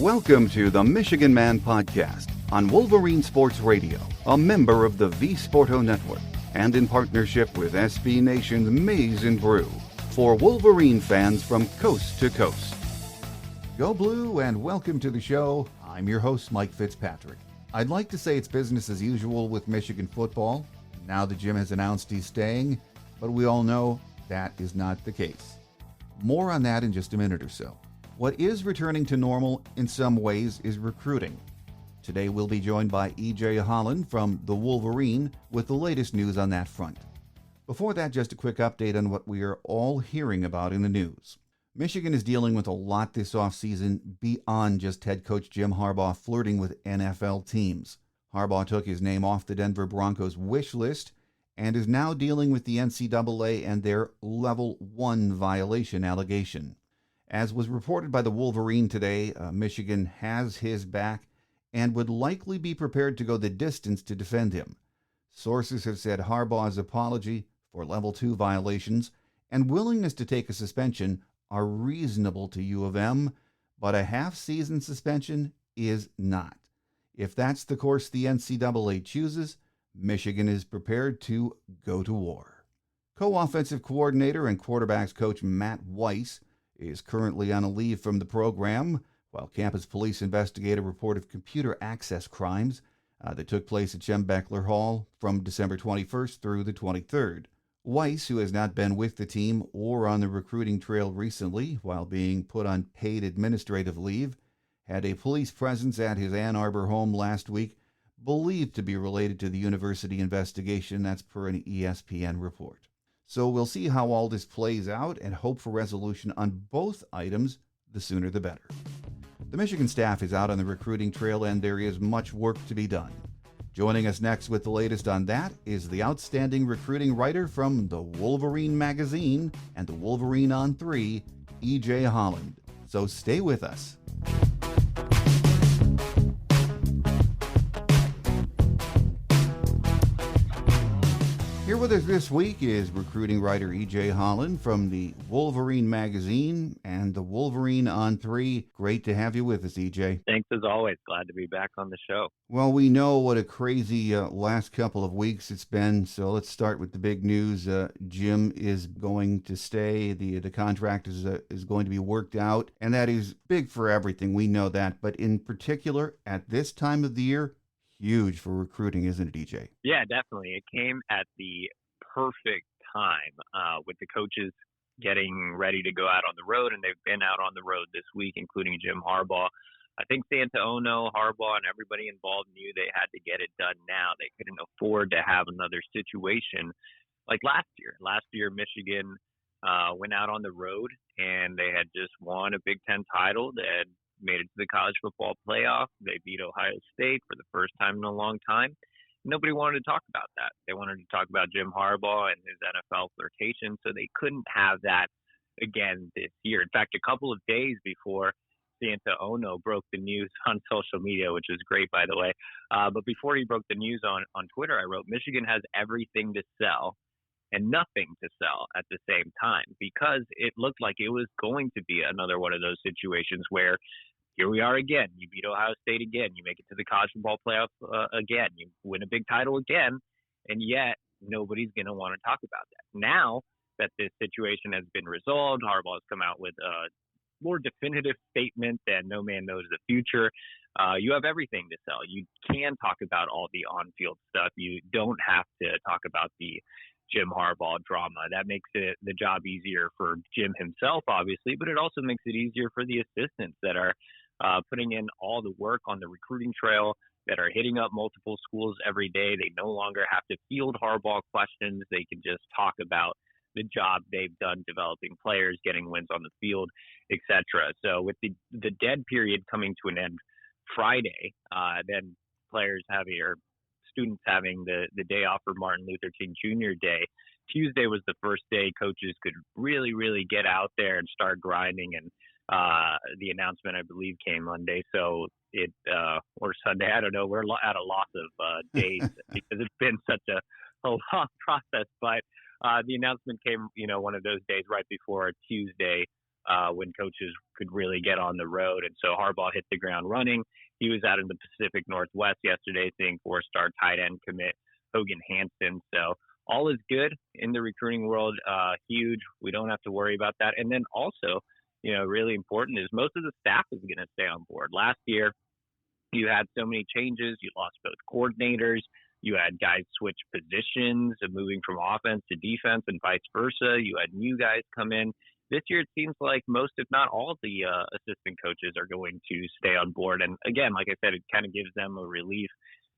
Welcome to the Michigan Man Podcast on Wolverine Sports Radio, a member of the V Sporto Network, and in partnership with SB Nation's Maize and Brew, for Wolverine fans from coast to coast. Go Blue and welcome to the show. I'm your host, Mike Fitzpatrick. I'd like to say it's business as usual with Michigan football, now that Jim has announced he's staying, but we all know that is not the case. More on that in just a minute or so. What is returning to normal in some ways is recruiting. Today we'll be joined by EJ Holland from the Wolverine with the latest news on that front. Before that, just a quick update on what we are all hearing about in the news. Michigan is dealing with a lot this offseason beyond just head coach Jim Harbaugh flirting with NFL teams. Harbaugh took his name off the Denver Broncos wish list and is now dealing with the NCAA and their Level 1 violation allegation. As was reported by the Wolverine today, Michigan has his back and would likely be prepared to go the distance to defend him. Sources have said Harbaugh's apology for Level 2 violations and willingness to take a suspension are reasonable to U of M, but a half-season suspension is not. If that's the course the NCAA chooses, Michigan is prepared to go to war. Co-offensive coordinator and quarterbacks coach Matt Weiss is currently on a leave from the program, while campus police investigate a report of computer access crimes that took place at Schembechler Hall from December 21st through the 23rd. Weiss, who has not been with the team or on the recruiting trail recently while being put on paid administrative leave, had a police presence at his Ann Arbor home last week, believed to be related to the university investigation. That's per an ESPN report. So we'll see how all this plays out and hope for resolution on both items, the sooner the better. The Michigan staff is out on the recruiting trail and there is much work to be done. Joining us next with the latest on that is the outstanding recruiting writer from the Wolverine Magazine and the Wolverine on 3, EJ Holland. So stay with us. Here with us this week is recruiting writer EJ Holland from the Wolverine Magazine and the Wolverine on 3. Great to have you with us, EJ. Thanks as always. Glad to be back on the show. Well, we know what a crazy last couple of weeks it's been, so let's start with the big news. Jim is going to stay. The contract is going to be worked out, and that is big for everything. We know that, but in particular, at this time of the year, huge for recruiting, isn't it, EJ? Yeah, definitely. It came at the perfect time with the coaches getting ready to go out on the road, and they've been out on the road this week, including Jim Harbaugh. I think Santaono, Harbaugh, and everybody involved knew they had to get it done now. They couldn't afford to have another situation like last year. Last year, Michigan went out on the road, and they had just won a Big Ten title. They had made it to the college football playoff. They beat Ohio State for the first time in a long time. Nobody wanted to talk about that. They wanted to talk about Jim Harbaugh and his NFL flirtation, so they couldn't have that again this year. In fact, a couple of days before Santaono broke the news on social media, which was great, by the way, but before he broke the news on Twitter, I wrote, Michigan has everything to sell and nothing to sell at the same time, because it looked like it was going to be another one of those situations where here we are again. You beat Ohio State again. You make it to the college football playoff again. You win a big title again, and yet nobody's going to want to talk about that. Now that this situation has been resolved, Harbaugh has come out with a more definitive statement that no man knows the future. You have everything to sell. You can talk about all the on-field stuff. You don't have to talk about the Jim Harbaugh drama. That makes it the job easier for Jim himself, obviously, but it also makes it easier for the assistants that are putting in all the work on the recruiting trail, that are hitting up multiple schools every day. They no longer have to field Harbaugh questions. They can just talk about the job they've done developing players, getting wins on the field, etc. So with the dead period coming to an end Friday, then players having or students having the day off for Martin Luther King Jr. Day. Tuesday was the first day coaches could really, really get out there and start grinding. And the announcement, I believe, came Monday. So or Sunday, I don't know. We're at a loss of days because it's been such a long process. But the announcement came, one of those days right before Tuesday when coaches could really get on the road. And so Harbaugh hit the ground running. He was out in the Pacific Northwest yesterday seeing 4-star tight end commit Hogan Hansen. So all is good in the recruiting world. Huge. We don't have to worry about that. And then also, really important is most of the staff is going to stay on board. Last year, you had so many changes. You lost both coordinators. You had guys switch positions, moving from offense to defense and vice versa. You had new guys come in. This year, it seems like most, if not all, of the assistant coaches are going to stay on board. And again, like I said, it kind of gives them a relief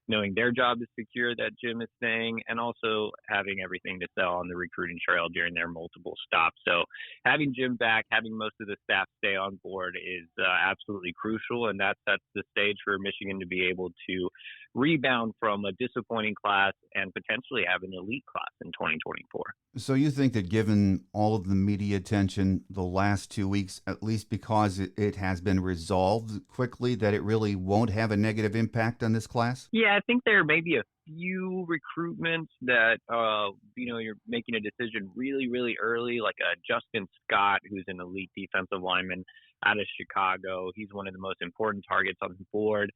knowing their job is secure that Jim is staying, and also having everything to sell on the recruiting trail during their multiple stops. So having Jim back, having most of the staff stay on board is absolutely crucial, and that sets the stage for Michigan to be able to rebound from a disappointing class and potentially have an elite class in 2024. So you think that given all of the media attention the last 2 weeks, at least because it has been resolved quickly, that it really won't have a negative impact on this class? Yeah, I think there may be a few recruitments that, you're making a decision really, really early, like Justin Scott, who's an elite defensive lineman out of Chicago. He's one of the most important targets on the board.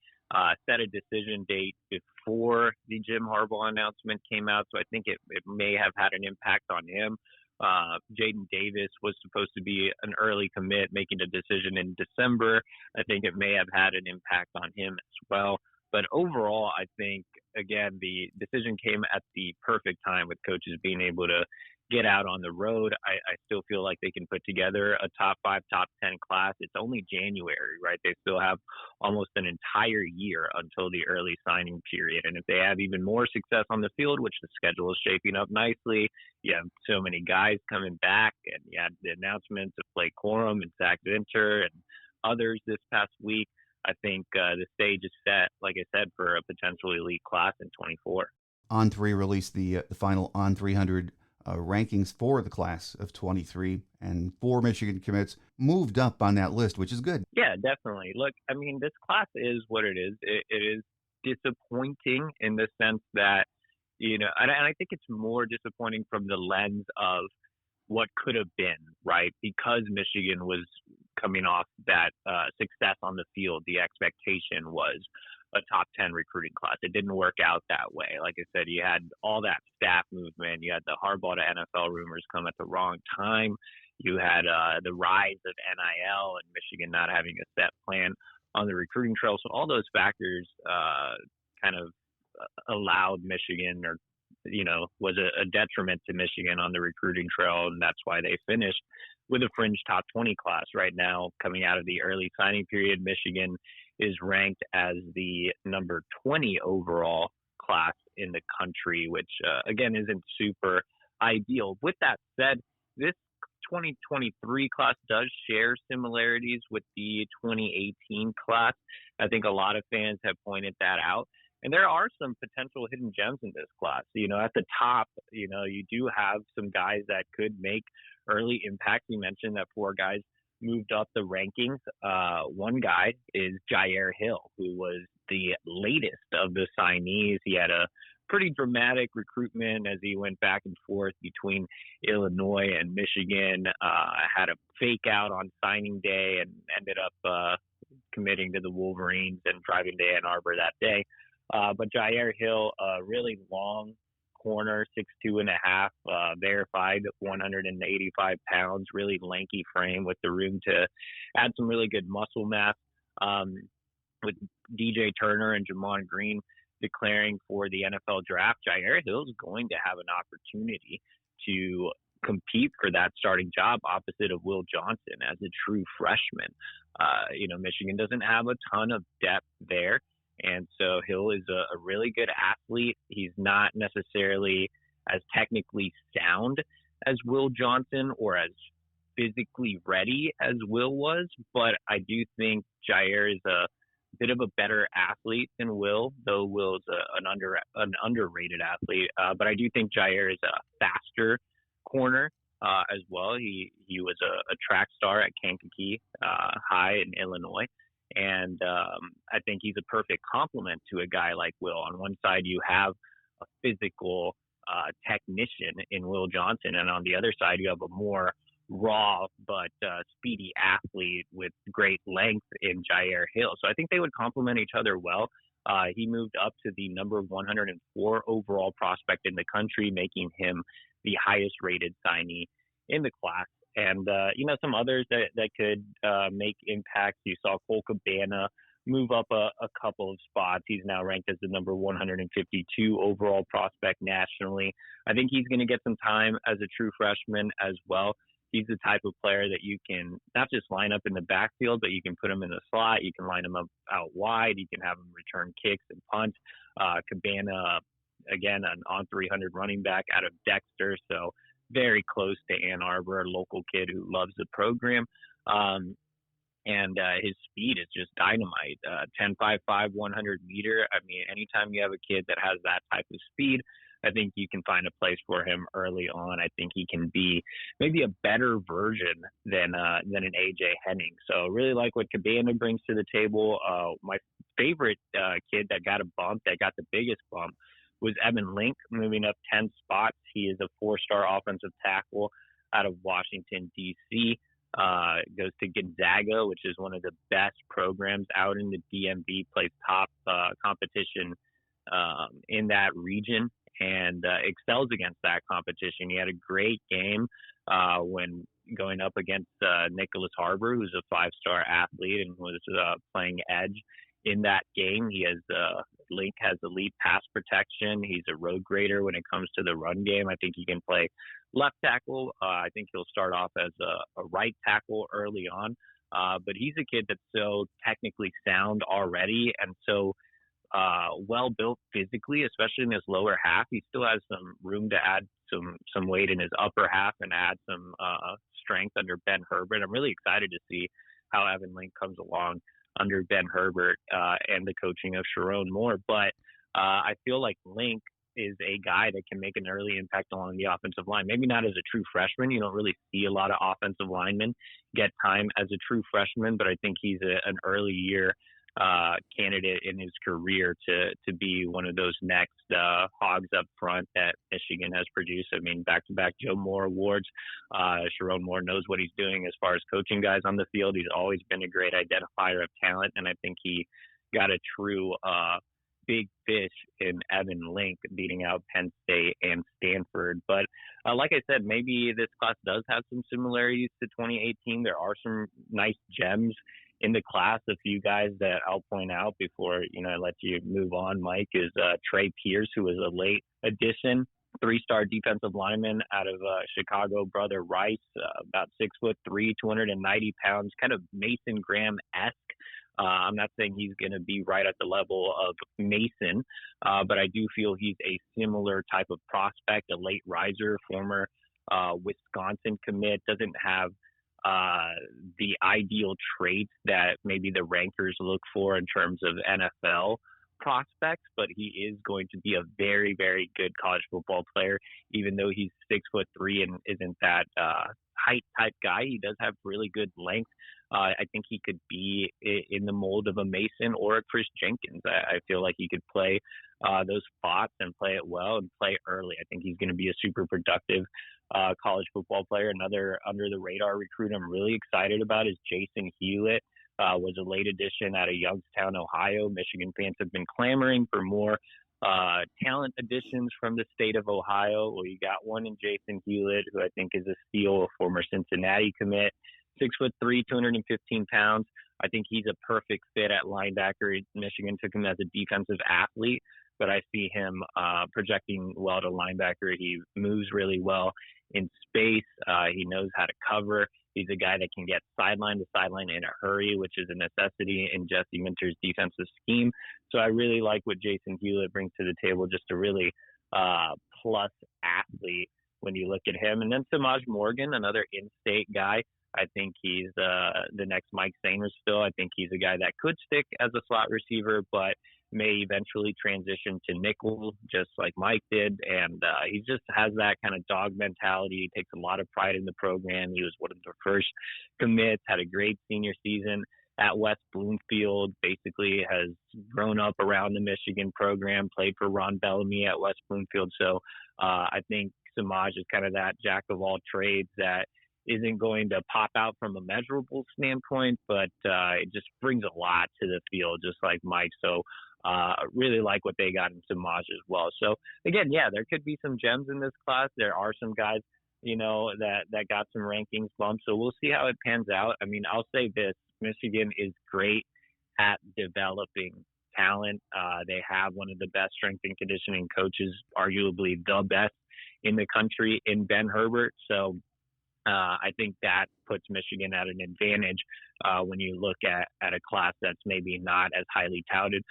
Set a decision date before the Jim Harbaugh announcement came out, so I think it may have had an impact on him. Jaden Davis was supposed to be an early commit, making a decision in December. I think it may have had an impact on him as well. But overall, I think, again, the decision came at the perfect time with coaches being able to get out on the road. I still feel like they can put together a top 5, top 10 class. It's only January, right? They still have almost an entire year until the early signing period. And if they have even more success on the field, which the schedule is shaping up nicely, you have so many guys coming back, and you had the announcements of Blake Corum and Zach Vinter and others this past week. I think the stage is set, like I said, for a potential elite class in 24. On3 released the final On300 rankings for the class of 23, and 4 Michigan commits moved up on that list, which is good. Yeah, definitely. Look, I mean, this class is what it is. It is disappointing in the sense that, and I think it's more disappointing from the lens of what could have been, right? Because Michigan was coming off that success on the field, the expectation was a top 10 recruiting class. It didn't work out that way. Like I said, you had all that staff movement. You had the Harbaugh to NFL rumors come at the wrong time. You had the rise of NIL and Michigan not having a set plan on the recruiting trail. So all those factors kind of allowed Michigan, or was a detriment to Michigan on the recruiting trail, and that's why they finished with a fringe top 20 class. Right now, coming out of the early signing period, Michigan is ranked as the number 20 overall class in the country, which, again, isn't super ideal. With that said, this 2023 class does share similarities with the 2018 class. I think a lot of fans have pointed that out. And there are some potential hidden gems in this class. At the top, you do have some guys that could make early impact. You mentioned that 4 guys moved up the rankings. One guy is Jair Hill, who was the latest of the signees. He had a pretty dramatic recruitment as he went back and forth between Illinois and Michigan, had a fake out on signing day and ended up committing to the Wolverines and driving to Ann Arbor that day. But Jair Hill, really long corner, 6'2.5", verified 185 pounds, really lanky frame with the room to add some really good muscle mass. With DJ Turner and Jamon Green declaring for the NFL draft, Jair Hill is going to have an opportunity to compete for that starting job opposite of Will Johnson as a true freshman. Michigan doesn't have a ton of depth there. And so Hill is a really good athlete. He's not necessarily as technically sound as Will Johnson or as physically ready as Will was, but I do think Jair is a bit of a better athlete than Will, though Will's an underrated athlete. But I do think Jair is a faster corner as well. He was a track star at Kankakee High in Illinois. And I think he's a perfect complement to a guy like Will. On one side, you have a physical technician in Will Johnson, and on the other side, you have a more raw but speedy athlete with great length in Jair Hill. So I think they would complement each other well. He moved up to the number 104 overall prospect in the country, making him the highest rated signee in the class. And, some others that could make impacts. You saw Cole Cabana move up a couple of spots. He's now ranked as the number 152 overall prospect nationally. I think he's going to get some time as a true freshman as well. He's the type of player that you can not just line up in the backfield, but you can put him in the slot. You can line him up out wide. You can have him return kicks and punt. Cabana, again, an on 300 running back out of Dexter. So very close to Ann Arbor, a local kid who loves the program. And his speed is just dynamite. 10.55, 100 meter. I mean, anytime you have a kid that has that type of speed, I think you can find a place for him early on. I think he can be maybe a better version than an AJ Henning. So really like what Cabana brings to the table. My favorite kid that got a bump, that got the biggest bump, was Evan Link, moving up 10 spots. He is a 4-star offensive tackle out of Washington, D.C. Goes to Gonzaga, which is one of the best programs out in the DMV, plays top competition in that region, and excels against that competition. He had a great game when going up against Nicholas Harbor, who's a 5-star athlete and was playing edge in that game. Link has elite pass protection. He's a road grader when it comes to the run game. I think he can play left tackle. I think he'll start off as a right tackle early on. But he's a kid that's so technically sound already and so well built physically, especially in his lower half. He still has some room to add some weight in his upper half and add some strength under Ben Herbert. I'm really excited to see how Evan Link comes along under Ben Herbert and the coaching of Sharon Moore. But I feel like Link is a guy that can make an early impact along the offensive line. Maybe not as a true freshman. You don't really see a lot of offensive linemen get time as a true freshman, but I think he's an early year candidate in his career to be one of those next hogs up front that Michigan has produced. I mean, back-to-back Joe Moore awards. Sharon Moore knows what he's doing as far as coaching guys on the field. He's always been a great identifier of talent, and I think he got a true big fish in Evan Link, beating out Penn State and Stanford. But like I said, maybe this class does have some similarities to 2018. There are some nice gems in the class. A few guys that I'll point out before I let you move on, Mike, is Trey Pierce, who was a late addition, 3-star defensive lineman out of Chicago. Brother Rice, about 6'3", 290 pounds, kind of Mason Graham-esque. I'm not saying he's going to be right at the level of Mason, but I do feel he's a similar type of prospect, a late riser, former Wisconsin commit, doesn't have the ideal traits that maybe the rankers look for in terms of NFL prospects, but he is going to be a very, very good college football player, even though he's 6'3" and isn't that height type guy. He does have really good length. I think he could be in the mold of a Mason or a Chris Jenkins. I feel like he could play those spots and play it well and play early. I think he's going to be a super productive college football player. Another under the radar recruit I'm really excited about is Jason Hewlett. Was a late addition out of Youngstown, Ohio. Michigan fans have been clamoring for more talent additions from the state of Ohio. Well, you got one in Jason Hewlett, who I think is a steal, a former Cincinnati commit, 6'3", 215 pounds. I think he's a perfect fit at linebacker. Michigan took him as a defensive athlete, but I see him projecting well to linebacker. He moves really well in space. He knows how to cover. He's a guy that can get sideline to sideline in a hurry, which is a necessity in Jesse Minter's defensive scheme. So I really like what Jason Hewlett brings to the table, just a really plus athlete when you look at him. And then Samaj Morgan, another in-state guy. I think he's the next Mike Sainrisville. I think he's a guy that could stick as a slot receiver, but may eventually transition to nickel, just like Mike did. And he just has that kind of dog mentality. He takes a lot of pride in the program. He was one of the first commits, had a great senior season at West Bloomfield, basically has grown up around the Michigan program, played for Ron Bellamy at West Bloomfield. So I think Samaj is kind of that jack of all trades that isn't going to pop out from a measurable standpoint, but it just brings a lot to the field, just like Mike. So really like what they got in Samaj as well. So again, yeah, there could be some gems in this class. There are some guys, that got some rankings bumps. So we'll see how it pans out. I mean, I'll say this: Michigan is great at developing talent. They have one of the best strength and conditioning coaches, arguably the best in the country, in Ben Herbert. So I think that puts Michigan at an advantage when you look at a class that's maybe not as highly touted.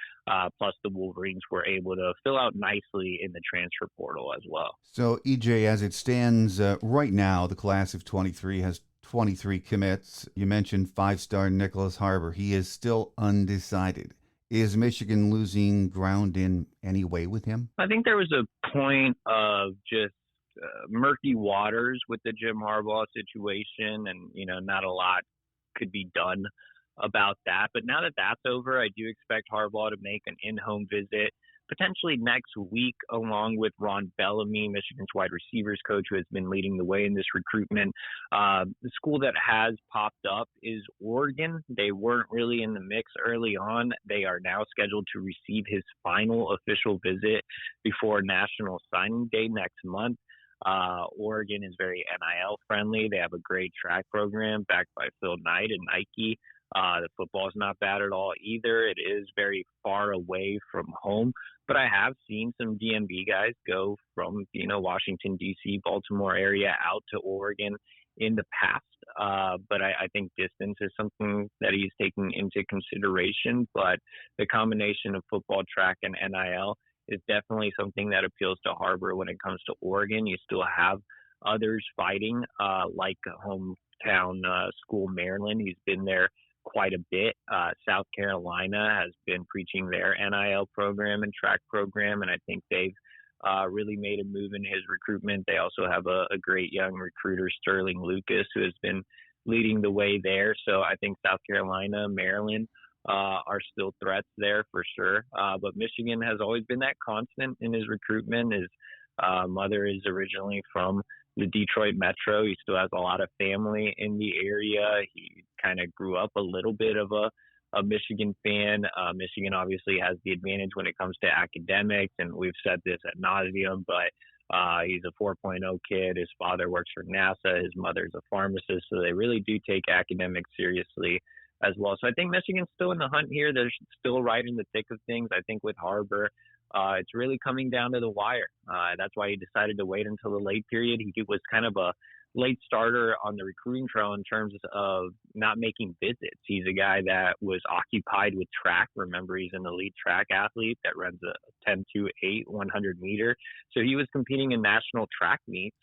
Plus, the Wolverines were able to fill out nicely in the transfer portal as well. So, EJ, as it stands right now, the class of 23 has 23 commits. You mentioned five-star Nicholas Harbor. He is still undecided. Is Michigan losing ground in any way with him? I think there was a point of just murky waters with the Jim Harbaugh situation, and not a lot could be done about that. But now that that's over, I do expect Harbaugh to make an in-home visit potentially next week, along with Ron Bellamy, Michigan's wide receivers coach, who has been leading the way in this recruitment. The school that has popped up is Oregon. They weren't really in the mix early on. They are now scheduled to receive his final official visit before National Signing Day next month. Oregon is very NIL friendly. They have a great track program backed by Phil Knight and Nike. The football is not bad at all either. It is very far away from home, but I have seen some DMV guys go from, Washington, D.C., Baltimore area out to Oregon in the past. But I think distance is something that he's taking into consideration. But the combination of football, track, and NIL is definitely something that appeals to Harbor when it comes to Oregon. You still have others fighting, like hometown school Maryland. He's been there quite a bit. South Carolina has been preaching their NIL program and track program, and I think they've really made a move in his recruitment. They also have a great young recruiter, Sterling Lucas, who has been leading the way there. So I think South Carolina, Maryland are still threats there for sure. But Michigan has always been that constant in his recruitment. His mother is originally from the Detroit Metro. He still has a lot of family in the area. He kind of grew up a little bit of a Michigan fan. Michigan obviously has the advantage when it comes to academics, and we've said this ad nauseum, but he's a 4.0 kid. His father works for NASA. His mother's a pharmacist, so they really do take academics seriously as well. So I think Michigan's still in the hunt here. They're still right in the thick of things. I think with Harbor, it's really coming down to the wire. That's why he decided to wait until the late period. He was kind of a late starter on the recruiting trail in terms of not making visits. He's a guy that was occupied with track. Remember, he's an elite track athlete that runs a 10-2-8 100 meter. So he was competing in national track meets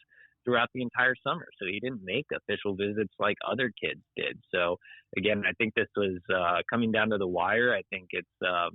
throughout the entire summer. So he didn't make official visits like other kids did. So again, I think this was coming down to the wire. I think it's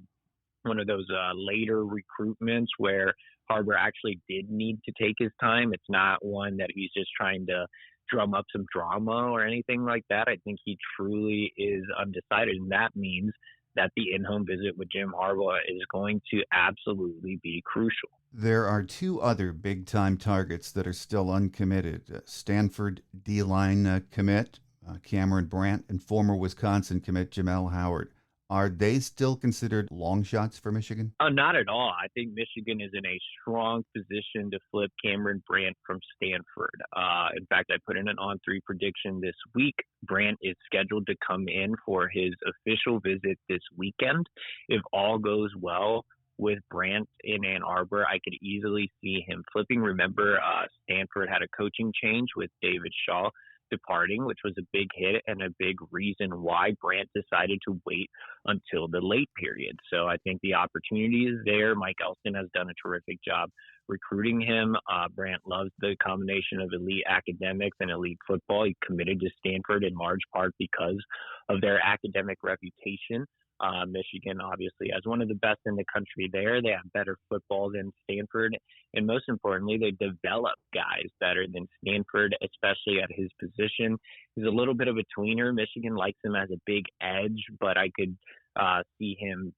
one of those later recruitments where Harbor actually did need to take his time. It's not one that he's just trying to drum up some drama or anything like that. I think he truly is undecided, and that means that the in-home visit with Jim Harbaugh is going to absolutely be crucial. There are two other big-time targets that are still uncommitted. Stanford D-line commit Cameron Brandt and former Wisconsin commit Jamel Howard. Are they still considered long shots for Michigan? Not at all. I think Michigan is in a strong position to flip Cameron Brandt from Stanford. In fact, I put in an on-3 prediction this week. Brandt is scheduled to come in for his official visit this weekend. If all goes well with Brandt in Ann Arbor, I could easily see him flipping. Remember, Stanford had a coaching change with David Shaw departing, which was a big hit and a big reason why Brandt decided to wait until the late period. So I think the opportunity is there. Mike Elston has done a terrific job recruiting him. Brandt loves the combination of elite academics and elite football. He committed to Stanford in large part because of their academic reputation. Michigan obviously has one of the best in the country there. They have better football than Stanford. And most importantly, they develop guys better than Stanford, especially at his position. He's a little bit of a tweener. Michigan likes him as a big edge, but I could see him,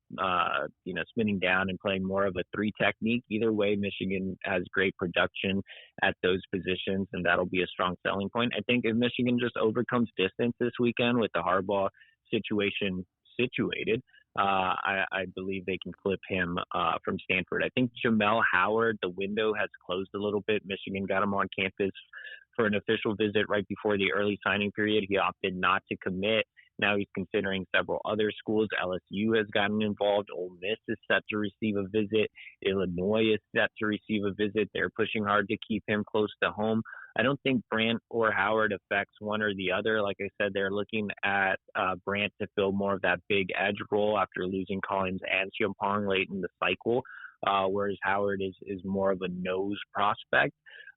spinning down and playing more of a 3 technique. Either way, Michigan has great production at those positions, and that'll be a strong selling point. I think if Michigan just overcomes distance this weekend with the Harbaugh situation situated, I believe they can flip him from Stanford. I think Jamel Howard, the window has closed a little bit. Michigan got him on campus for an official visit right before the early signing period. He opted not to commit. Now he's considering several other schools. LSU has gotten involved. Ole Miss is set to receive a visit. Illinois is set to receive a visit. They're pushing hard to keep him close to home. I don't think Brandt or Howard affects one or the other. Like I said, they're looking at Brandt to fill more of that big edge role after losing Collins and Chiampong late in the cycle, whereas Howard is more of a nose prospect.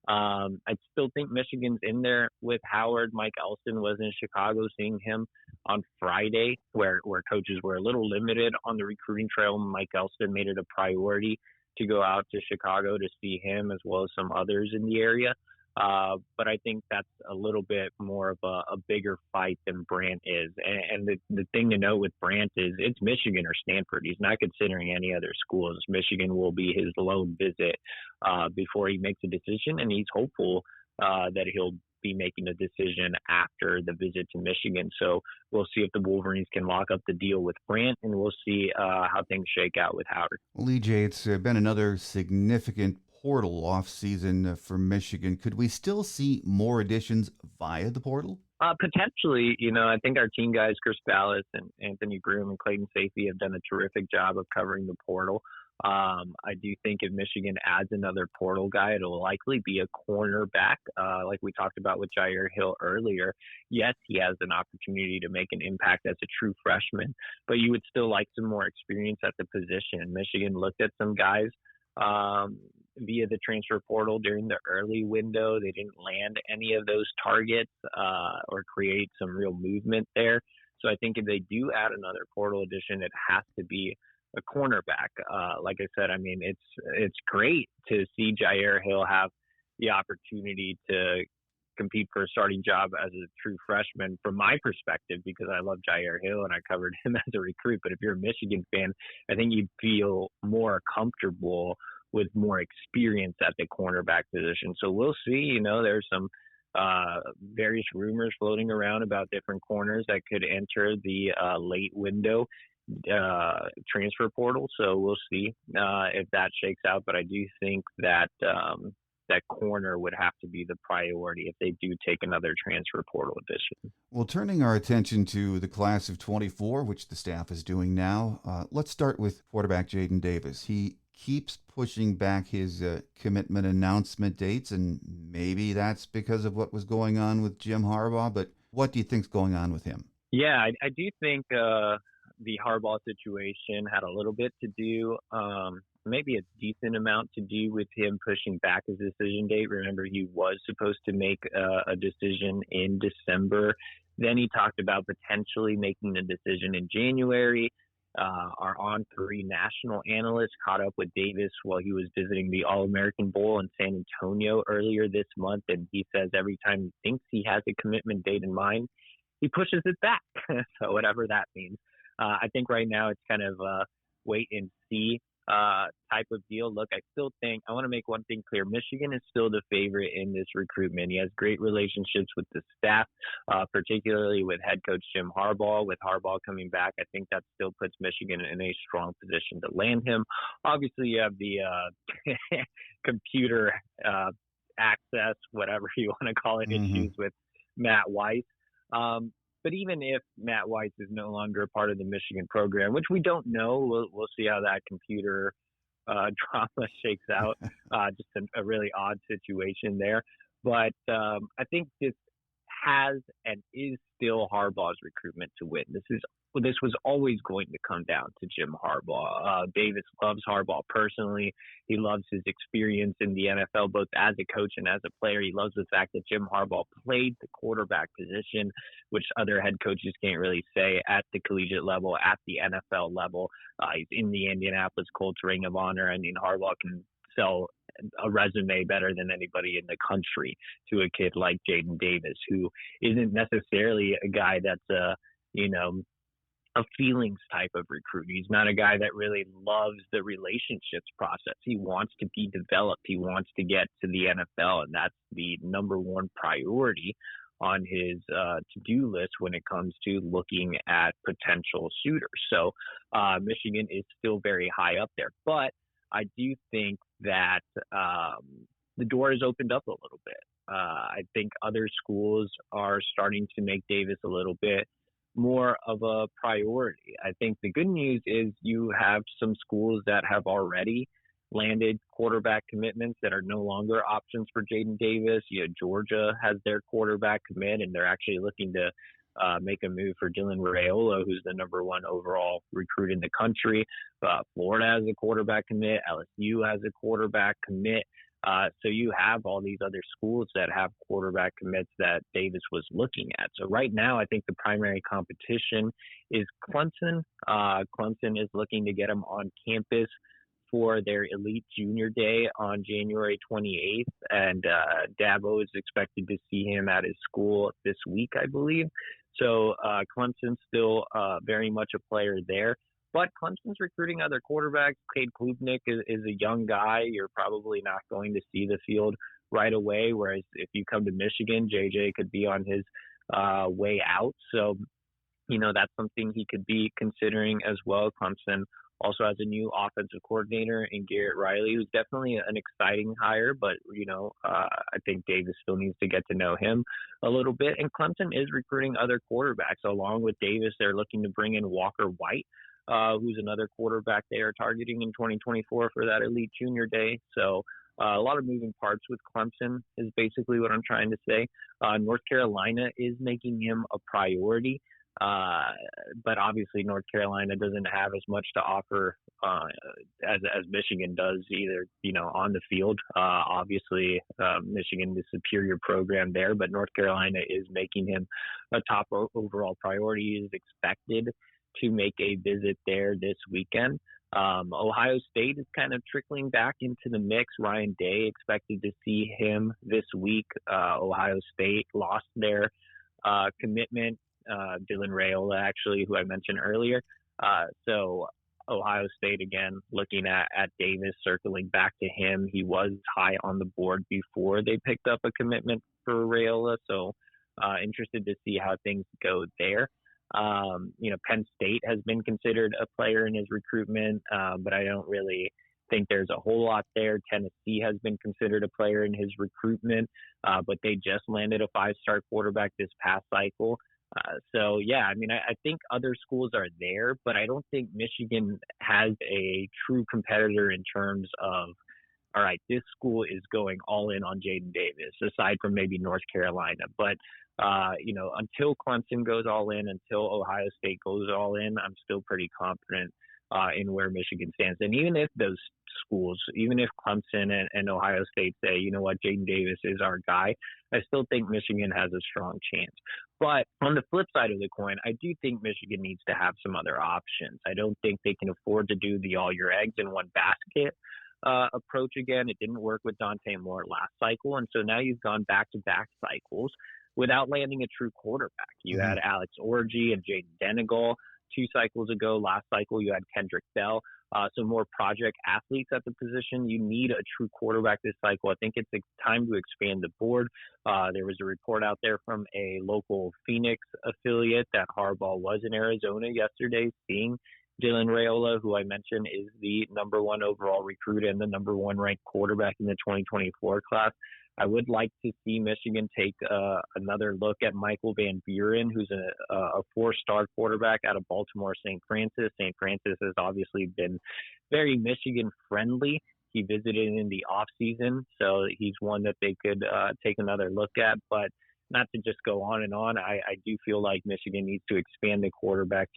I still think Michigan's in there with Howard. Mike Elston was in Chicago, seeing him on Friday, where coaches were a little limited on the recruiting trail. Mike Elston made it a priority to go out to Chicago to see him as well as some others in the area. But I think that's a little bit more of a bigger fight than Brandt is. And the thing to note with Brandt is it's Michigan or Stanford. He's not considering any other schools. Michigan will be his lone visit before he makes a decision, and he's hopeful that he'll be making a decision after the visit to Michigan. So we'll see if the Wolverines can lock up the deal with Brandt, and we'll see how things shake out with Howard. Well, EJ, it's been another significant portal off season for Michigan. Could we still see more additions via the portal? Potentially. I think our team guys, Chris Ballas and Anthony Broom and Clayton Safety, have done a terrific job of covering the portal. I do think if Michigan adds another portal guy, it'll likely be a cornerback, like we talked about with Jair Hill earlier. Yes, he has an opportunity to make an impact as a true freshman, but you would still like some more experience at the position. Michigan looked at some guys via the transfer portal during the early window. They didn't land any of those targets or create some real movement there. So I think if they do add another portal addition, it has to be a cornerback. Like I said, I mean, it's great to see Jair Hill have the opportunity to compete for a starting job as a true freshman from my perspective, because I love Jair Hill and I covered him as a recruit. But if you're a Michigan fan, I think you'd feel more comfortable with more experience at the cornerback position. So we'll see. There's some various rumors floating around about different corners that could enter the late window transfer portal. So we'll see if that shakes out. But I do think that that corner would have to be the priority if they do take another transfer portal addition. Well, turning our attention to the class of 24, which the staff is doing now, let's start with quarterback Jaden Davis. He keeps pushing back his commitment announcement dates, and maybe that's because of what was going on with Jim Harbaugh, but what do you think's going on with him? Yeah, I do think the Harbaugh situation had a little bit to do, maybe a decent amount to do with him pushing back his decision date. Remember, he was supposed to make a decision in December. Then he talked about potentially making the decision in January. Our On3 national analyst caught up with Davis while he was visiting the All-American Bowl in San Antonio earlier this month, and he says every time he thinks he has a commitment date in mind, he pushes it back. So whatever that means. I think right now it's kind of a wait and see type of deal. Look, I still think I want to make one thing clear. Michigan is still the favorite in this recruitment. He has great relationships with the staff, particularly with head coach Jim Harbaugh. With Harbaugh coming back, I think that still puts Michigan in a strong position to land him. Obviously, you have the computer access, whatever you want to call it, issues with Matt Weiss. But even if Matt Weiss is no longer a part of the Michigan program, which we don't know, we'll see how that computer drama shakes out. Just a really odd situation there. But I think this has and is still Harbaugh's recruitment to win. This was always going to come down to Jim Harbaugh. Davis loves Harbaugh personally. He loves his experience in the NFL, both as a coach and as a player. He loves the fact that Jim Harbaugh played the quarterback position, which other head coaches can't really say at the collegiate level, at the NFL level. He's in the Indianapolis Colts Ring of Honor. I mean, Harbaugh can sell a resume better than anybody in the country to a kid like Jaden Davis, who isn't necessarily a guy that's a feelings type of recruit. He's not a guy that really loves the relationships process. He wants to be developed. He wants to get to the NFL, and that's the number one priority on his to-do list when it comes to looking at potential suitors. So Michigan is still very high up there. But I do think that the door has opened up a little bit. I think other schools are starting to make Davis a little bit more of a priority. I think the good news is you have some schools that have already landed quarterback commitments that are no longer options for Jaden Davis. Georgia has their quarterback commit, and they're actually looking to make a move for Dylan Raiola, who's the number one overall recruit in the country. Florida has a quarterback commit. LSU has a quarterback commit. So you have all these other schools that have quarterback commits that Davis was looking at. So right now, I think the primary competition is Clemson. Clemson is looking to get him on campus for their Elite Junior Day on January 28th. And Dabo is expected to see him at his school this week, I believe. So Clemson's still very much a player there. But Clemson's recruiting other quarterbacks. Cade Klubnik is a young guy. You're probably not going to see the field right away, whereas if you come to Michigan, JJ could be on his way out. So, that's something he could be considering as well. Clemson also has a new offensive coordinator in Garrett Riley, who's definitely an exciting hire, but, I think Davis still needs to get to know him a little bit. And Clemson is recruiting other quarterbacks. Along with Davis, they're looking to bring in Walker White, who's another quarterback they are targeting in 2024 for that Elite Junior Day. So a lot of moving parts with Clemson is basically what I'm trying to say. North Carolina is making him a priority. But obviously North Carolina doesn't have as much to offer as Michigan does either, on the field. Obviously, Michigan is a superior program there, but North Carolina is making him a top overall priority. He is expected to make a visit there this weekend. Ohio State is kind of trickling back into the mix. Ryan Day expected to see him this week. Ohio State lost their commitment. Dylan Raiola, actually, who I mentioned earlier. So Ohio State, again, looking at Davis, circling back to him. He was high on the board before they picked up a commitment for Raiola. So interested to see how things go there. Penn State has been considered a player in his recruitment, but I don't really think there's a whole lot there. Tennessee has been considered a player in his recruitment, but they just landed a 5-star quarterback this past cycle. I think other schools are there, but I don't think Michigan has a true competitor in terms of, all right, this school is going all in on Jaden Davis, aside from maybe North Carolina. But, until Clemson goes all in, until Ohio State goes all in, I'm still pretty confident in where Michigan stands. And even if those schools, even if Clemson and Ohio State say, you know what, Jaden Davis is our guy, I still think Michigan has a strong chance. But on the flip side of the coin, I do think Michigan needs to have some other options. I don't think they can afford to do the all your eggs in one basket approach again. It didn't work with Dante Moore last cycle. And so now you've gone back-to-back cycles without landing a true quarterback. You had Alex Orji and Jaden Denegal 2 cycles ago. Last cycle, you had Kendrick Bell. So more project athletes at the position. You need a true quarterback this cycle. I think it's time to expand the board. There was a report out there from a local Phoenix affiliate that Harbaugh was in Arizona yesterday seeing Dylan Raiola, who I mentioned is the number 1 overall recruit and the number 1 ranked quarterback in the 2024 class. I would like to see Michigan take another look at Michael Van Buren, who's a 4-star quarterback out of Baltimore St. Francis. St. Francis has obviously been very Michigan friendly. He visited in the offseason, so he's one that they could take another look at. But not to just go on and on, I do feel like Michigan needs to expand the quarterback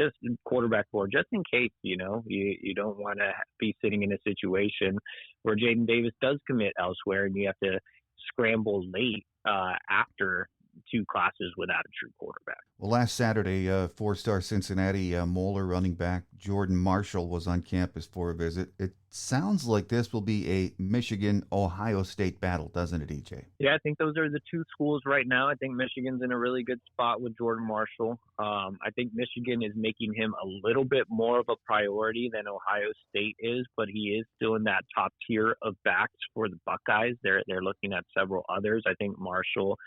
board just in case, you don't want to be sitting in a situation where Jaden Davis does commit elsewhere and you have to scramble late after two classes without a true quarterback. Well, last Saturday, four-star Cincinnati Moeller running back Jordan Marshall was on campus for a visit. It sounds like this will be a Michigan-Ohio State battle, doesn't it, EJ? Yeah, I think those are the two schools right now. I think Michigan's in a really good spot with Jordan Marshall. I think Michigan is making him a little bit more of a priority than Ohio State is, but he is still in that top tier of backs for the Buckeyes. They're looking at several others. I think Marshall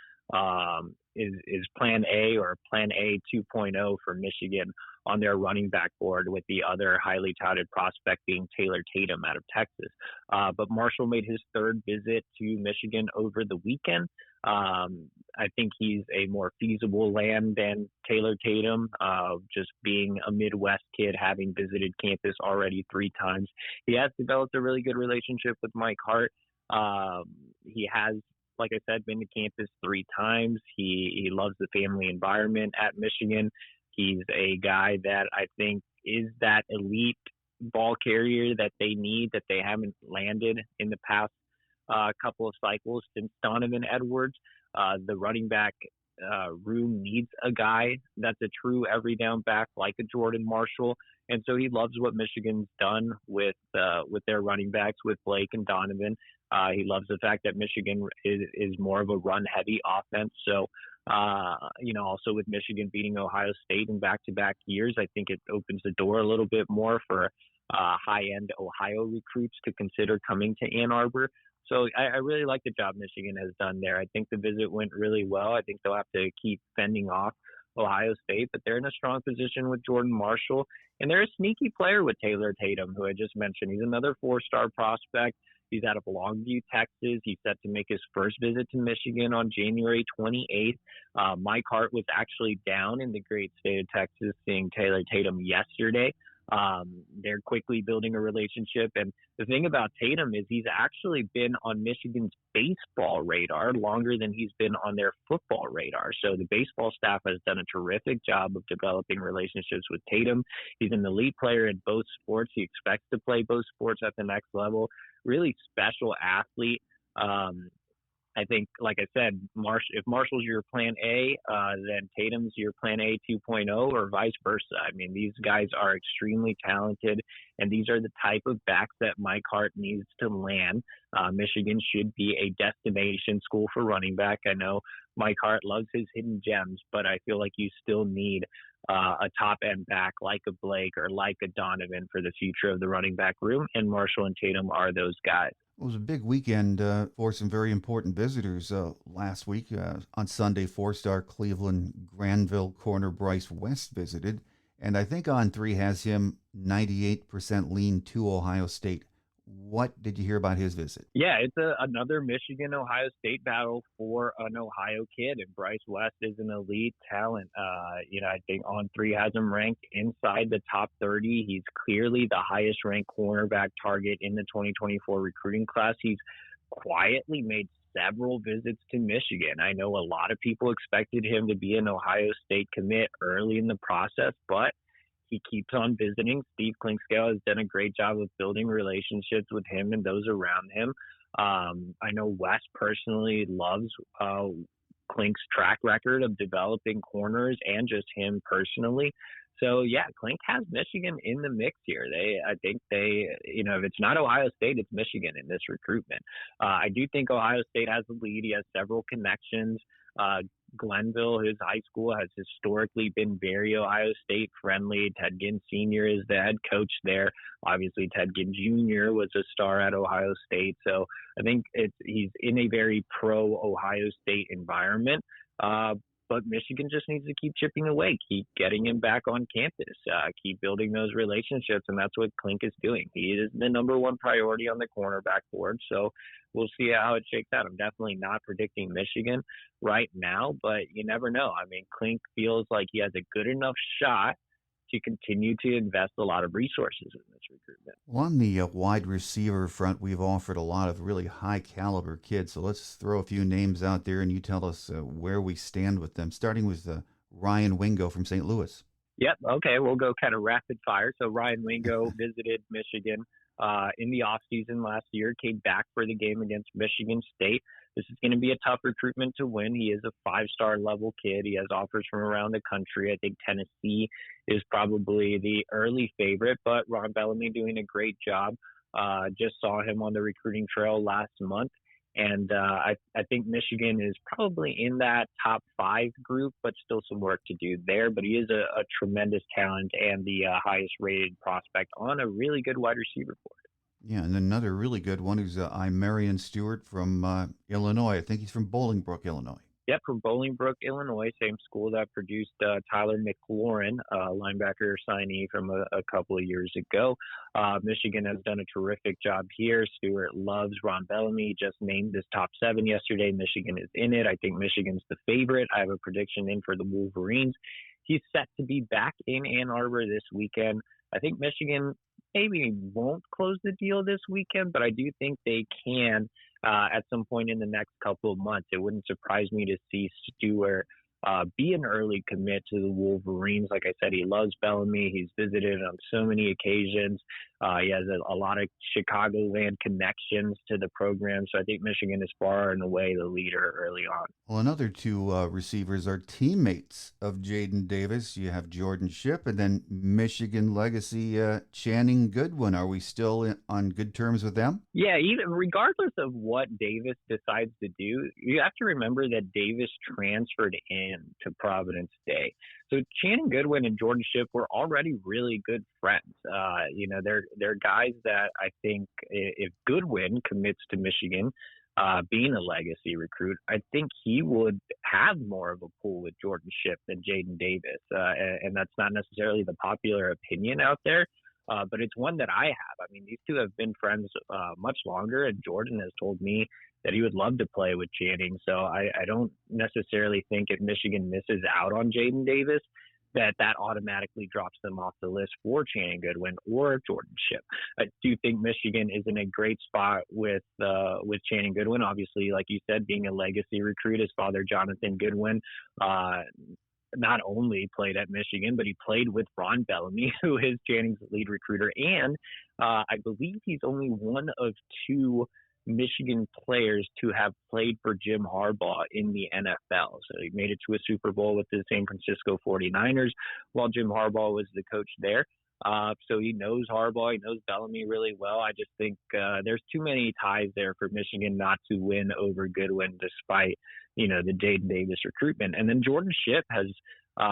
is Plan A or Plan A 2.0 for Michigan on their running back board, with the other highly touted prospect being Taylor Tatum out of Texas. But Marshall made his third visit to Michigan over the weekend. I think he's a more feasible land than Taylor Tatum, just being a Midwest kid, having visited campus already 3 times. He has developed a really good relationship with Mike Hart. He has, like I said, been to campus 3 times. He loves the family environment at Michigan. He's a guy that I think is that elite ball carrier that they need, that they haven't landed in the past couple of cycles since Donovan Edwards. The running back room needs a guy that's a true every down back like a Jordan Marshall. And so he loves what Michigan's done with their running backs, with Blake and Donovan. He loves the fact that Michigan is more of a run-heavy offense. So, also with Michigan beating Ohio State in back-to-back years, I think it opens the door a little bit more for high-end Ohio recruits to consider coming to Ann Arbor. So I really like the job Michigan has done there. I think the visit went really well. I think they'll have to keep fending off Ohio State, but they're in a strong position with Jordan Marshall. And they're a sneaky player with Taylor Tatum, who I just mentioned. He's another 4-star prospect. He's out of Longview, Texas. He's set to make his first visit to Michigan on January 28th. Mike Hart was actually down in the great state of Texas seeing Taylor Tatum yesterday. They're quickly building a relationship. And the thing about Tatum is he's actually been on Michigan's baseball radar longer than he's been on their football radar. So the baseball staff has done a terrific job of developing relationships with Tatum. He's an elite player in both sports. He expects to play both sports at the next level. Really special athlete. I think, like I said, if Marshall's your plan A, then Tatum's your plan A 2.0 or vice versa. I mean, these guys are extremely talented, and these are the type of backs that Mike Hart needs to land. Michigan should be a destination school for running back. I know Mike Hart loves his hidden gems, but I feel like you still need a top-end back like a Blake or like a Donovan for the future of the running back room, and Marshall and Tatum are those guys. It was a big weekend for some very important visitors last week. On Sunday, 4-star Cleveland Granville corner Bryce West visited, and I think On 3 has him 98% lean to Ohio State. What did you hear about his visit? Yeah, it's another Michigan-Ohio State battle for an Ohio kid, and Bryce West is an elite talent. I think On 3 has him ranked inside the top 30. He's clearly the highest-ranked cornerback target in the 2024 recruiting class. He's quietly made several visits to Michigan. I know a lot of people expected him to be an Ohio State commit early in the process, but he keeps on visiting. Steve Klinkscale has done a great job of building relationships with him and those around him. I know Wes personally loves Klink's track record of developing corners and just him personally. So, yeah, Klink has Michigan in the mix here. I think if it's not Ohio State, it's Michigan in this recruitment. I do think Ohio State has the lead. He has several connections. Glenville, his high school, has historically been very Ohio State friendly. Ted Ginn Sr. is the head coach there. Obviously, Ted Ginn Jr. was a star at Ohio State. So I think he's in a very pro-Ohio State environment. But Michigan just needs to keep chipping away, keep getting him back on campus, keep building those relationships, and that's what Klink is doing. He is the number one priority on the cornerback board, so we'll see how it shakes out. I'm definitely not predicting Michigan right now, but you never know. I mean, Klink feels like he has a good enough shot to continue to invest a lot of resources in this recruitment. Well, on the wide receiver front, we've offered a lot of really high-caliber kids, so let's throw a few names out there, and you tell us where we stand with them, starting with Ryan Wingo from St. Louis. Yep, okay, we'll go kind of rapid fire. So Ryan Wingo visited Michigan in the offseason last year, came back for the game against Michigan State. This is going to be a tough recruitment to win. He is a five-star level kid. He has offers from around the country. I think Tennessee is probably the early favorite, but Ron Bellamy doing a great job. Just saw him on the recruiting trail last month. And I think Michigan is probably in that top 5 group, but still some work to do there. But he is a tremendous talent and the highest rated prospect on a really good wide receiver board. Yeah, and another really good one is Marion Stewart from Illinois. I think he's from Bolingbrook, Illinois. Yep, from Bolingbrook, Illinois, same school that produced Tyler McLaurin, linebacker signee from a couple of years ago. Michigan has done a terrific job here. Stewart loves Ron Bellamy. Just named this top 7 yesterday. Michigan is in it. I think Michigan's the favorite. I have a prediction in for the Wolverines. He's set to be back in Ann Arbor this weekend. I think Michigan maybe won't close the deal this weekend, but I do think they can at some point in the next couple of months. It wouldn't surprise me to see Stewart be an early commit to the Wolverines. Like I said, he loves Bellamy. He's visited on so many occasions. He has a lot of Chicagoland connections to the program. So I think Michigan is far and away the leader early on. Well, another 2 receivers are teammates of Jaden Davis. You have Jordan Shipp and then Michigan legacy Channing Goodwin. Are we still on good terms with them? Yeah, even regardless of what Davis decides to do, you have to remember that Davis transferred in to Providence Day. So Channing Goodwin and Jordan Shipp were already really good friends. They're guys that I think if Goodwin commits to Michigan, being a legacy recruit, I think he would have more of a pull with Jordan Shipp than Jaden Davis. And that's not necessarily the popular opinion out there, but it's one that I have. I mean, these two have been friends much longer, and Jordan has told me that he would love to play with Channing. So I don't necessarily think if Michigan misses out on Jaden Davis, that automatically drops them off the list for Channing Goodwin or Jordan Shipp. I do think Michigan is in a great spot with Channing Goodwin. Obviously, like you said, being a legacy recruit, his father, Jonathan Goodwin, not only played at Michigan, but he played with Ron Bellamy, who is Channing's lead recruiter. And I believe he's only one of 2 Michigan players to have played for Jim Harbaugh in the NFL. So he made it to a Super Bowl with the San Francisco 49ers while Jim Harbaugh was the coach there. So he knows Harbaugh, he knows Bellamy really well. I just think there's too many ties there for Michigan not to win over Goodwin despite, the Jaden Davis recruitment. And then Jordan Shipp has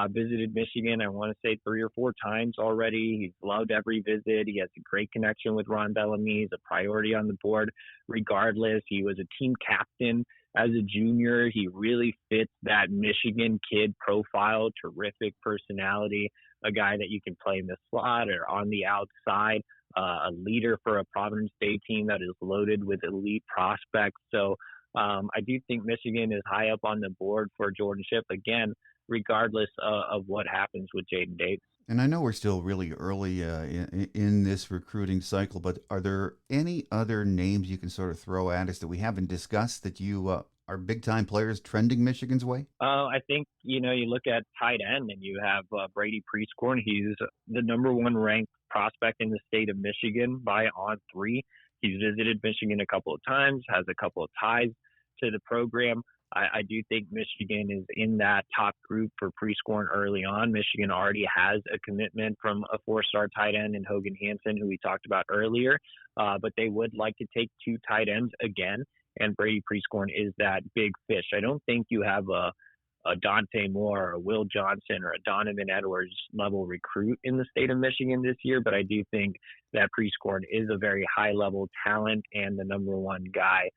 visited Michigan, I want to say 3 or 4 times already. He's loved every visit. He has a great connection with Ron Bellamy. He's a priority on the board regardless. He was a team captain as a junior. He really fits that Michigan kid profile, terrific personality, a guy that you can play in the slot or on the outside, a leader for a Providence Day team that is loaded with elite prospects. So I do think Michigan is high up on the board for Jordan Shipp, again, regardless of what happens with Jaden Davis. And I know we're still really early in this recruiting cycle, but are there any other names you can sort of throw at us that we haven't discussed that you are big-time players trending Michigan's way? I think, you look at tight end and you have Brady Prescorn. He's the number 1 ranked prospect in the state of Michigan by On3. He's visited Michigan a couple of times, has a couple of ties to the program. I do think Michigan is in that top group for Prescorn early on. Michigan already has a commitment from a 4-star tight end in Hogan Hansen, who we talked about earlier, but they would like to take 2 tight ends again, and Brady Prescorn is that big fish. I don't think you have a Dante Moore or a Will Johnson or a Donovan Edwards level recruit in the state of Michigan this year, but I do think that Prescorn is a very high-level talent and the number 1 guy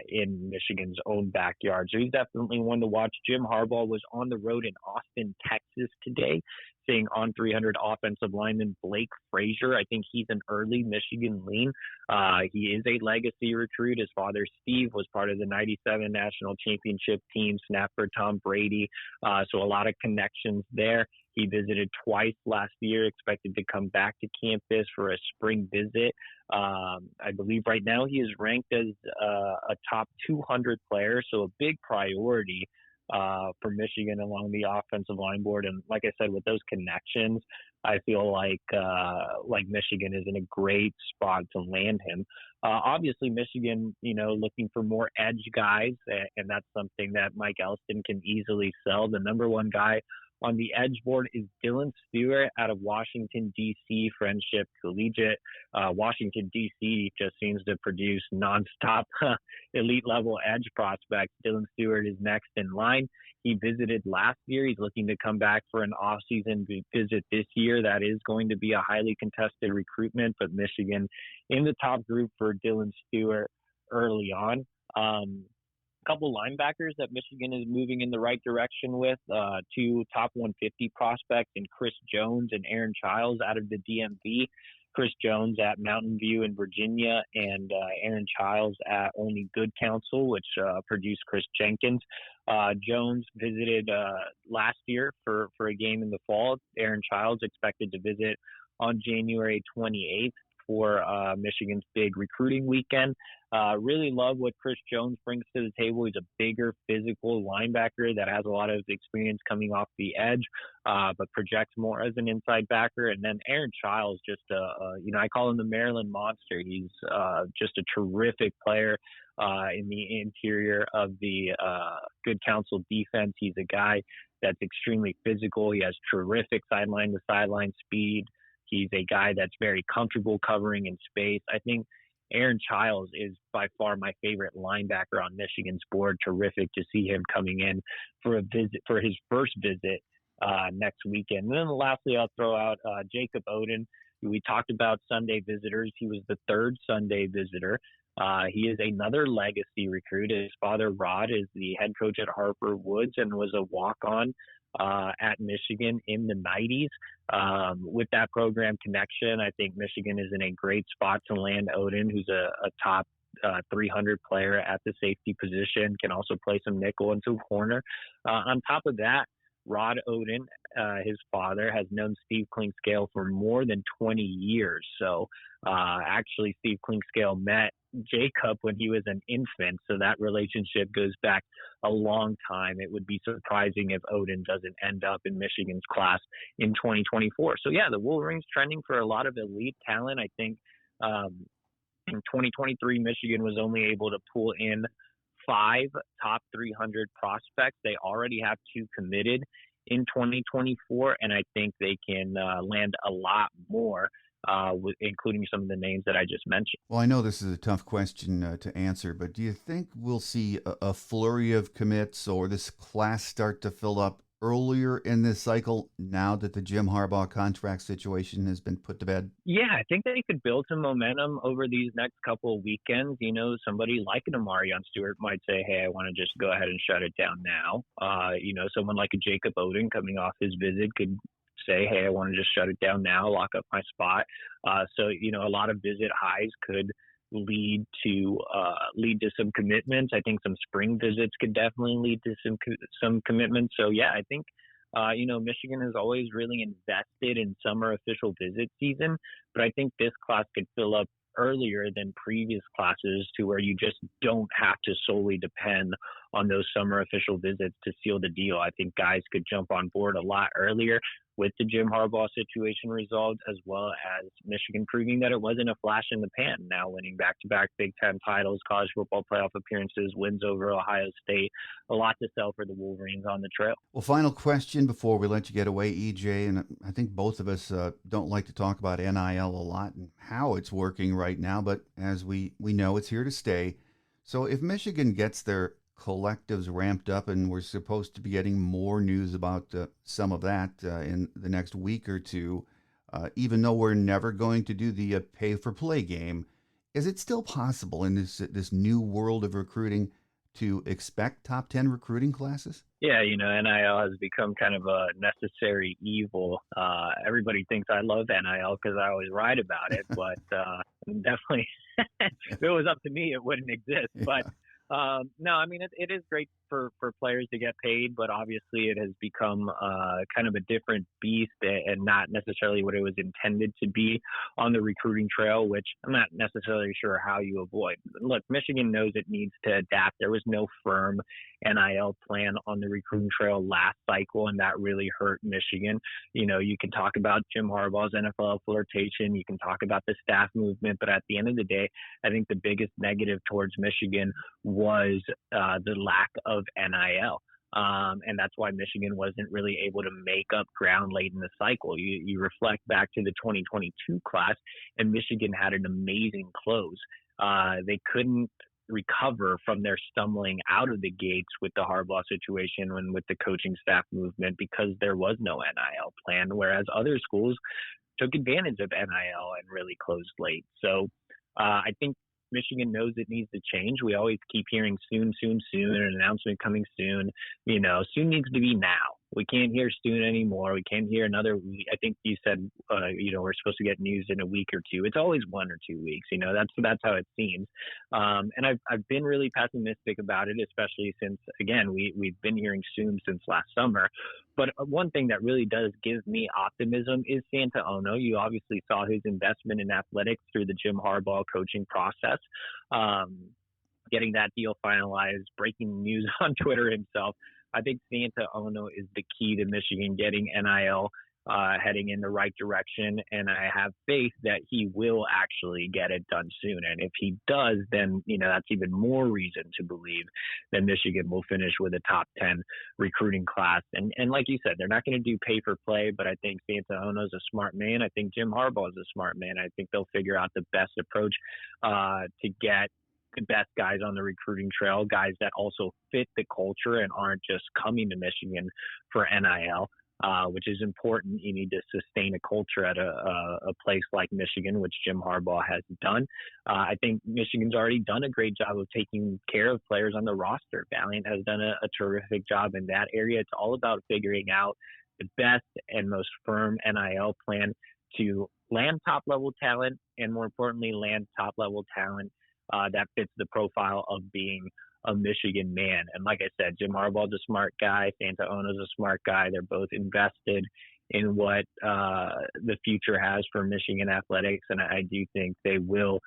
in Michigan's own backyard. So he's definitely one to watch. Jim Harbaugh was on the road in Austin, Texas today, seeing on 300 offensive lineman Blake Frazier. I think he's an early Michigan lean. He is a legacy recruit. His father, Steve, was part of the 97 national championship team, snapped for Tom Brady. So a lot of connections there. He visited twice last year, expected to come back to campus for a spring visit. I believe right now he is ranked as a top 200 player, so a big priority for Michigan along the offensive line board. And like I said, with those connections, I feel like Michigan is in a great spot to land him. Obviously, Michigan, looking for more edge guys, and that's something that Mike Elston can easily sell. The number one guy on the edge board is Dylan Stewart out of Washington, D.C., Friendship Collegiate. Washington, D.C. just seems to produce nonstop elite-level edge prospects. Dylan Stewart is next in line. He visited last year. He's looking to come back for an off-season visit this year. That is going to be a highly contested recruitment, but Michigan in the top group for Dylan Stewart early on. Couple linebackers that Michigan is moving in the right direction with, two top 150 prospects in Chris Jones and Aaron Childs out of the DMV. Chris Jones at Mountain View in Virginia, and Aaron Childs at Only Good Counsel, which produced Chris Jenkins. Jones visited last year for a game in the fall. Aaron Childs expected to visit on January 28th for Michigan's big recruiting weekend. Really love what Chris Jones brings to the table. He's a bigger, physical linebacker that has a lot of experience coming off the edge, but projects more as an inside backer. And then Aaron Childs, just I call him the Maryland Monster. He's just a terrific player in the interior of the Good Counsel defense. He's a guy that's extremely physical. He has terrific sideline-to-sideline speed. He's a guy that's very comfortable covering in space. I think Aaron Childs is by far my favorite linebacker on Michigan's board. Terrific to see him coming in for his first visit next weekend. And then lastly, I'll throw out Jacob Oden, who we talked about Sunday visitors. He was the third Sunday visitor. He is another legacy recruit. His father, Rod, is the head coach at Harper Woods and was a walk-on at Michigan in the 90s. With that program connection, I think Michigan is in a great spot to land Oden, who's a top 300 player at the safety position, can also play some nickel and some corner. On top of that, Rod Oden, his father, has known Steve Clinkscale for more than 20 years. So actually, Steve Clinkscale met Jacob when he was an infant, so that relationship goes back a long time. It would be surprising if Oden doesn't end up in Michigan's class in 2024. So yeah, the Wolverines trending for a lot of elite talent. I think in 2023, Michigan was only able to pull in 5 top 300 prospects. They already have 2 committed in 2024, and I think they can land a lot more, including some of the names that I just mentioned. Well, I know this is a tough question to answer, but do you think we'll see a flurry of commits or this class start to fill up earlier in this cycle now that the Jim Harbaugh contract situation has been put to bed? Yeah, I think they could build some momentum over these next couple of weekends. Somebody like an Marion Stewart might say, hey, I want to just go ahead and shut it down now. Someone like a Jacob Oden coming off his visit could say, hey, I want to just shut it down now, lock up my spot. So a lot of visit highs could lead to some commitments. I think some spring visits could definitely lead to some commitments. So yeah, I think Michigan has always really invested in summer official visit season, but I think this class could fill up earlier than previous classes to where you just don't have to solely depend on those summer official visits to seal the deal. I think guys could jump on board a lot earlier with the Jim Harbaugh situation resolved, as well as Michigan proving that it wasn't a flash in the pan, now winning back-to-back Big Ten titles, college football playoff appearances, wins over Ohio State. A lot to sell for the Wolverines on the trail. Well, final question before we let you get away, EJ, and I think both of us don't like to talk about NIL a lot and how it's working right now, but as we know, it's here to stay. So if Michigan gets their collectives ramped up, and we're supposed to be getting more news about some of that in the next week or two, even though we're never going to do the pay-for-play game, is it still possible in this new world of recruiting to expect top 10 recruiting classes? Yeah, NIL has become kind of a necessary evil. Everybody thinks I love NIL because I always write about it, but definitely, if it was up to me, it wouldn't exist. But no, I mean, it is great for players to get paid, but obviously it has become kind of a different beast and not necessarily what it was intended to be on the recruiting trail, which I'm not necessarily sure how you avoid. Look, Michigan knows it needs to adapt. There was no firm NIL plan on the recruiting trail last cycle, and that really hurt Michigan. You can talk about Jim Harbaugh's NFL flirtation, you can talk about the staff movement, but at the end of the day, I think the biggest negative towards Michigan was the lack of NIL. And that's why Michigan wasn't really able to make up ground late in the cycle. You reflect back to the 2022 class, and Michigan had an amazing close. They couldn't recover from their stumbling out of the gates with the Harbaugh situation and with the coaching staff movement because there was no NIL plan, whereas other schools took advantage of NIL and really closed late. So I think Michigan knows it needs to change. We always keep hearing soon, an announcement coming soon. Soon needs to be now. We can't hear soon anymore. We can't hear another week. I think you said, we're supposed to get news in a week or two. It's always 1 or 2 weeks. That's how it seems. And I've been really pessimistic about it, especially since, again, we've been hearing soon since last summer. But one thing that really does give me optimism is Santa Ono. You obviously saw his investment in athletics through the Jim Harbaugh coaching process. Getting that deal finalized, breaking news on Twitter himself. I think Santa Ono is the key to Michigan getting NIL heading in the right direction, and I have faith that he will actually get it done soon. And if he does, then that's even more reason to believe that Michigan will finish with a top 10 recruiting class. And like you said, they're not going to do pay for play, but I think Santa Ono's a smart man. I think Jim Harbaugh is a smart man. I think they'll figure out the best approach to get the best guys on the recruiting trail, guys that also fit the culture and aren't just coming to Michigan for NIL, which is important. You need to sustain a culture at a place like Michigan, which Jim Harbaugh has done. I think Michigan's already done a great job of taking care of players on the roster. Valiant has done a terrific job in that area. It's all about figuring out the best and most firm NIL plan to land top-level talent and, more importantly, land top-level talent that fits the profile of being a Michigan man. And like I said, Jim Harbaugh's a smart guy. Santa Ono's a smart guy. They're both invested in what the future has for Michigan athletics. And I do think they will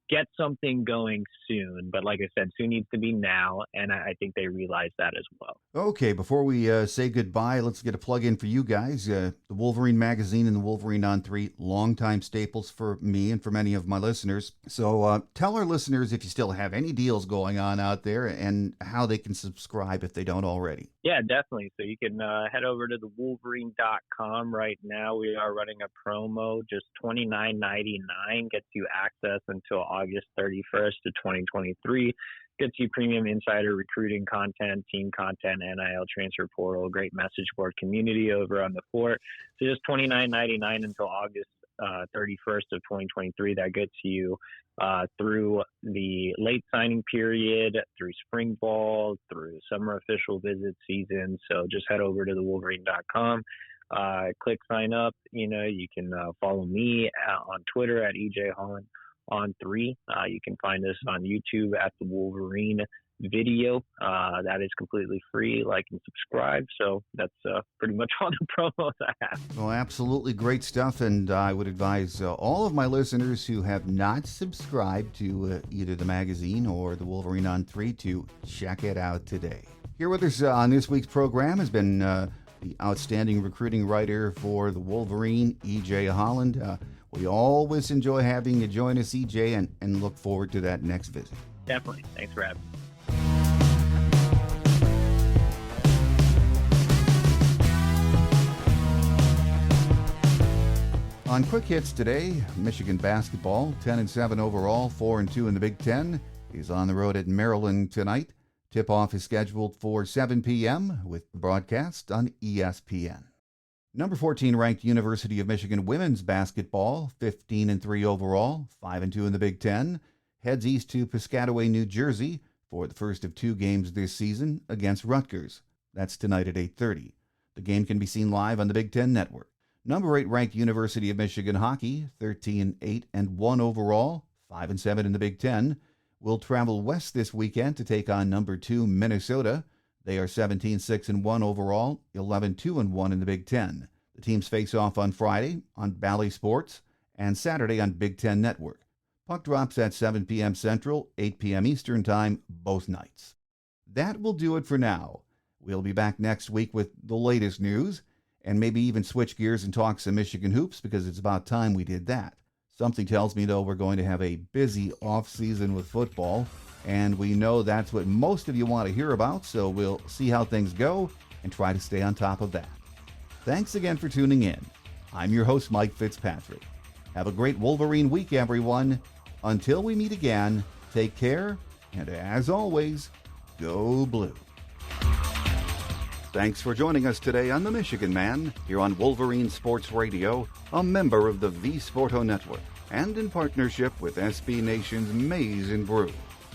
get something going soon. But like I said, soon needs to be now. And I think they realize that as well. Okay, before we say goodbye, let's get a plug in for you guys. The Wolverine Magazine and the Wolverine on 3, longtime staples for me and for many of my listeners. So tell our listeners if you still have any deals going on out there and how they can subscribe if they don't already. Yeah, definitely. So you can head over to thewolverine.com right now. We are running a promo, just $29.99, gets you access until August 31st of 2023. Gets you premium insider recruiting content, team content, NIL transfer portal, great message board community over on the fort. So just $29.99 until August 31st of 2023. That gets you through the late signing period, through spring ball, through summer official visit season. So just head over to thewolverine.com. Click sign up. You can follow me on Twitter at EJ Holland on 3. You can find us on YouTube at the Wolverine video. That is completely free. Like and subscribe. So that's pretty much all the promos I have. Well, absolutely great stuff. And I would advise all of my listeners who have not subscribed to either the magazine or the Wolverine on 3 to check it out today. Here with us on this week's program has been the outstanding recruiting writer for the Wolverine, EJ Holland. We always enjoy having you join us, EJ, and look forward to that next visit. Definitely. Thanks for having me. On Quick Hits today, Michigan basketball, 10-7 overall, 4-2 in the Big Ten, is on the road at Maryland tonight. Tip-off is scheduled for 7 p.m. with broadcast on ESPN. Number 14 ranked University of Michigan women's basketball, 15-3 overall, 5-2 in the Big Ten, heads east to Piscataway, New Jersey for the first of 2 games this season against Rutgers. That's tonight at 8:30. The game can be seen live on the Big Ten Network. Number 8 ranked University of Michigan hockey, 13-8-1 overall, 5-7 in the Big Ten, will travel west this weekend to take on number 2 Minnesota. They are 17-6-1 overall, 11-2-1 in the Big Ten. The teams face off on Friday on Bally Sports and Saturday on Big Ten Network. Puck drops at 7 p.m. Central, 8 p.m. Eastern Time, both nights. that will do it for now. We'll be back next week with the latest news, and maybe even switch gears and talk some Michigan hoops, because it's about time we did that. Something tells me, though, we're going to have a busy off-season with football, and we know that's what most of you want to hear about, so we'll see how things go and try to stay on top of that. Thanks again for tuning in. I'm your host, Mike Fitzpatrick. Have a great Wolverine week, everyone. Until we meet again, take care, and as always, go Blue. Thanks for joining us today on The Michigan Man, here on Wolverine Sports Radio, a member of the V Sporto Network, and in partnership with SB Nation's Maize and Brew.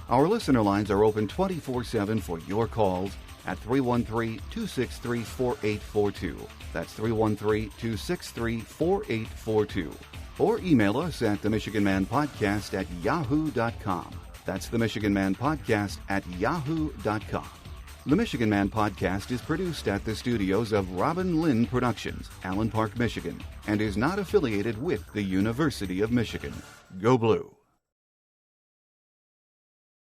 Our listener lines are open 24/7 for your calls at 313-263-4842. That's 313-263-4842. Or email us at themichiganmanpodcast@yahoo.com. That's themichiganmanpodcast@yahoo.com. The Michigan Man Podcast is produced at the studios of Robin Lynn Productions, Allen Park, Michigan, and is not affiliated with the University of Michigan. Go Blue!